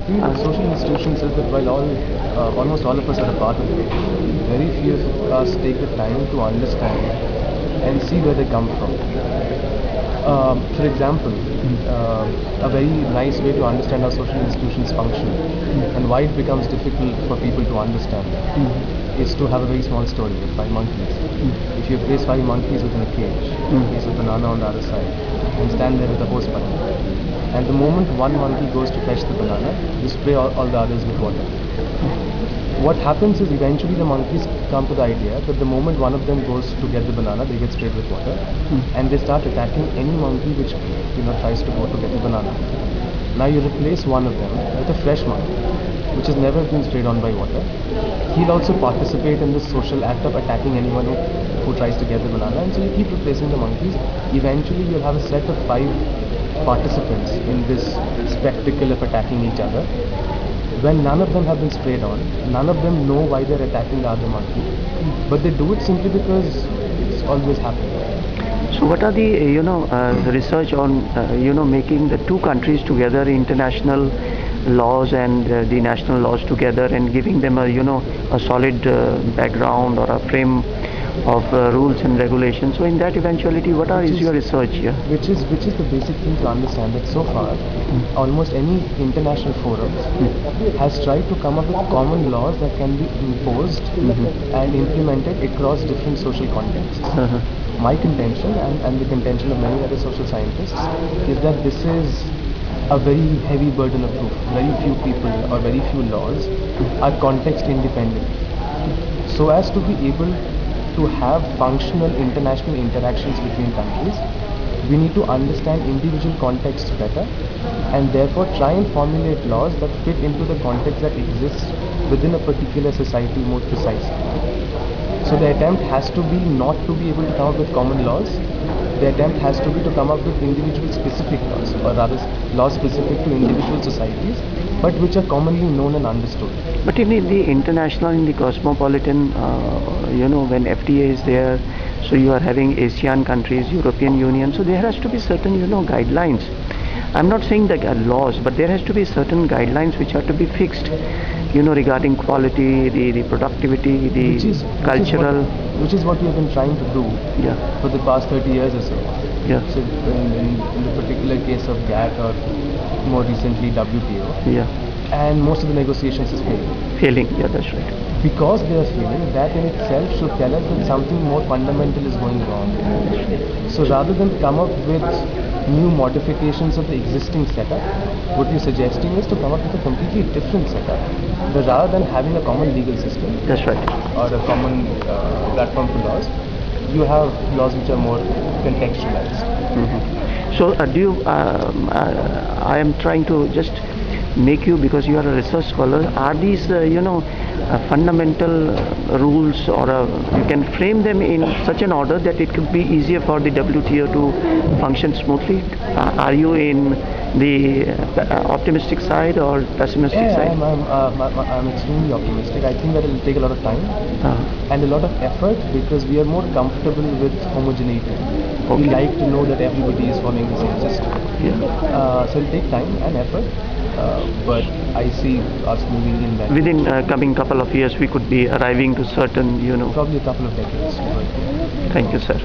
feel social institutions is that while almost all of us are a part of it, very few of us take the time to understand and see where they come from. For example, a very nice way to understand how social institutions function and why it becomes difficult for people to understand is to have a very small story with 5 monkeys. If you place 5 monkeys within a cage, place a banana on the other side, and stand there with a hose pipe, and the moment one monkey goes to fetch the banana, you spray all the others with water. What happens is eventually the monkeys come to the idea that the moment one of them goes to get the banana, they get sprayed with water, and they start attacking any monkey which tries to go to get the banana. Now you replace one of them with a fresh monkey, which has never been sprayed on by water. He'll also participate in this social act of attacking anyone who tries to get the banana, and so you keep replacing the monkeys. Eventually you'll have a set of 5 participants in this spectacle of attacking each other. When none of them have been sprayed on, none of them know why they're attacking the other monkey, but they do it simply because it's always happened. So what are the the research on making the two countries together, international laws and the national laws together, and giving them a solid background or a frame of rules and regulations? So in that eventuality, is your research here? Which is the basic thing to understand, that so far almost any international forum has tried to come up with common laws that can be imposed and implemented across different social contexts. My contention and the contention of many other social scientists is that this is a very heavy burden of proof. Very few people or very few laws are context independent, so as to be able to have functional international interactions between countries. We need to understand individual contexts better, and therefore try and formulate laws that fit into the context that exists within a particular society more precisely. So the attempt has to be not to be able to come up with common laws. The attempt has to be to come up with individual specific laws, or rather laws specific to individual societies, but which are commonly known and understood. But in the international, in the cosmopolitan, when FTA is there, so you are having ASEAN countries, European Union, so there has to be certain guidelines. I'm not saying that laws, but there has to be certain guidelines which are to be fixed, regarding quality, the productivity, the cultural. Which is what we have been trying to do for the past 30 years or so. Yeah. So in the particular case of GATT, or more recently WTO, and most of the negotiations is Failing, yeah, that's right. Because they are failing, that in itself should tell us that something more fundamental is going wrong. So rather than come up with new modifications of the existing setup, what you're suggesting is to come up with a completely different setup. But rather than having a common legal system, that's right, or a common platform for laws, you have laws which are more contextualized. So I am trying to just make you, because you are a research scholar, are these fundamental rules, or you can frame them in such an order that it could be easier for the WTO to function smoothly? Are you in the optimistic side or pessimistic side? I'm extremely optimistic. I think that it will take a lot of time and a lot of effort, because we are more comfortable with homogeneity. We like to know that everybody is following the same system. So it will take time and effort, but I see us moving in that. Within coming couple of years, we could be arriving to certain, Probably a couple of decades. Thank you, sir.